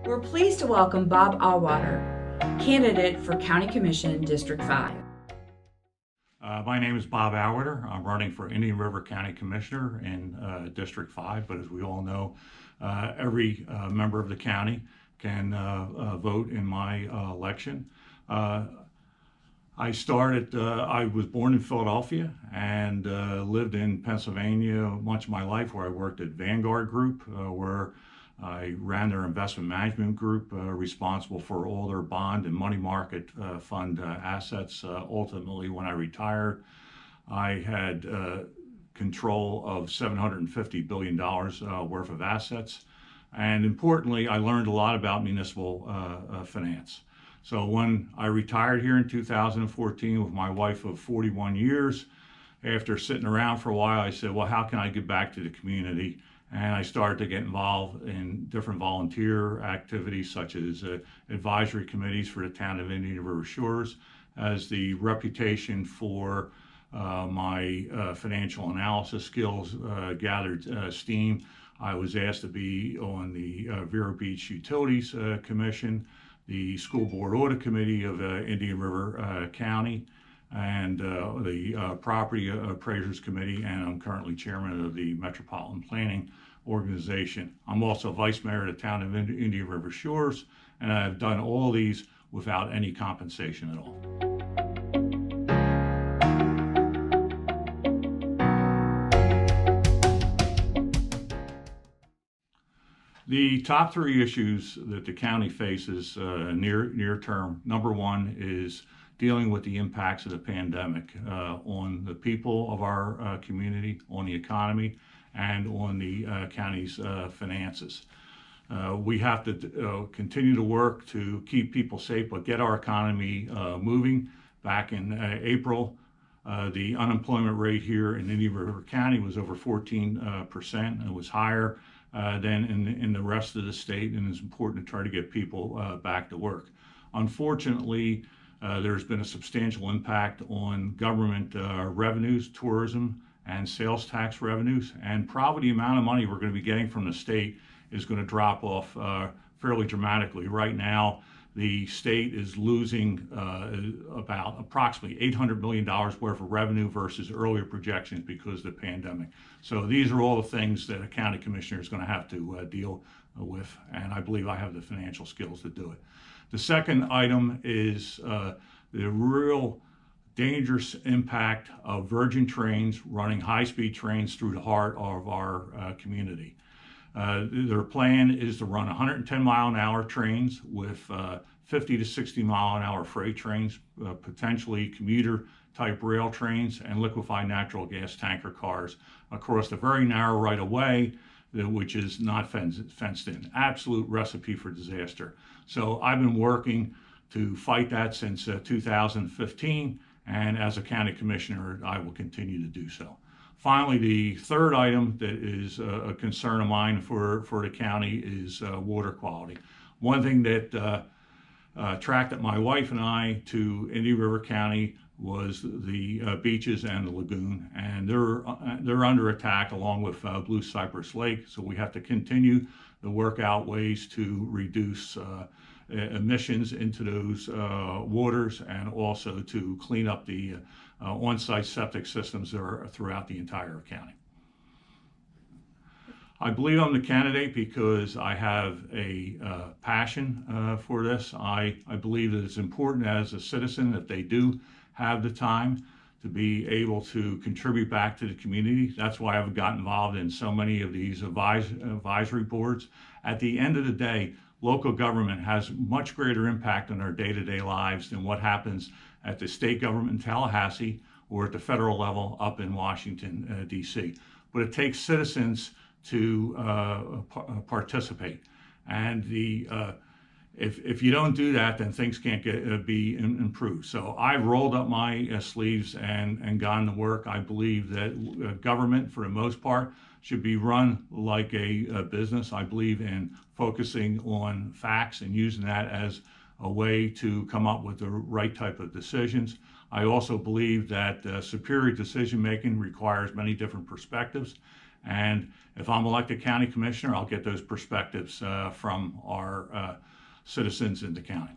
We're pleased to welcome Bob Auwaerter, candidate for County Commission District 5. My name is Bob Auwaerter. I'm running for Indian River County Commissioner in District 5, but as we all know, every member of the county can vote in my election. I was born in Philadelphia and lived in Pennsylvania much of my life, where I worked at Vanguard Group, where I ran their investment management group, responsible for all their bond and money market fund assets. Ultimately, when I retired, I had control of $750 billion worth of assets. And importantly, I learned a lot about municipal finance. So when I retired here in 2014 with my wife of 41 years, after sitting around for a while, I said, well, how can I give back to the community? And I started to get involved in different volunteer activities, such as advisory committees for the town of Indian River Shores. As the reputation for my financial analysis skills gathered steam, I was asked to be on the Vero Beach Utilities Commission, the School Board Audit Committee of Indian River County, and the Property Appraisers Committee, and I'm currently chairman of the Metropolitan Planning Organization. I'm also vice mayor of the town of Indian River Shores, and I've done all these without any compensation at all. The top three issues that the county faces near term, number one is dealing with the impacts of the pandemic on the people of our community, on the economy, and on the county's finances. We have to continue to work to keep people safe, but get our economy moving. Back in April, the unemployment rate here in Indian River County was over 14%. It was higher than in the rest of the state, and it's important to try to get people back to work. Unfortunately, there's been a substantial impact on government revenues, tourism, and sales tax revenues, and probably the amount of money we're going to be getting from the state is going to drop off fairly dramatically. Right now, the state is losing about approximately $800 million worth of revenue versus earlier projections because of the pandemic. So these are all the things that a county commissioner is going to have to deal with, and I believe I have the financial skills to do it. The second item is the real dangerous impact of Virgin trains running high-speed trains through the heart of our community. Their plan is to run 110-mile-an-hour trains with 50 to 60-mile-an-hour freight trains, potentially commuter-type rail trains, and liquefied natural gas tanker cars across the very narrow right-of-way, which is not fenced in. Absolute recipe for disaster. So I've been working to fight that since 2015, and as a county commissioner, I will continue to do so. Finally, the third item that is a concern of mine for the county is water quality. One thing that attracted my wife and I to Indian River County was the beaches and the lagoon, and they're under attack along with Blue Cypress Lake. So we have to continue to work out ways to reduce emissions into those waters, and also to clean up the on-site septic systems that are throughout the entire county. I believe I'm the candidate because I have a passion for this. I believe that it's important as a citizen that they do have the time to be able to contribute back to the community. That's why I've gotten involved in so many of these advisory boards. At the end of the day, local government has much greater impact on our day-to-day lives than what happens at the state government in Tallahassee or at the federal level up in Washington, D.C. But it takes citizens to participate. And if you don't do that, then things can't be improved. So I've rolled up my sleeves and gone to work. I believe that government, for the most part, should be run like a business. I believe in focusing on facts and using that as a way to come up with the right type of decisions. I also believe that superior decision making requires many different perspectives, And if I'm elected county commissioner, I'll get those perspectives from our citizens in the county.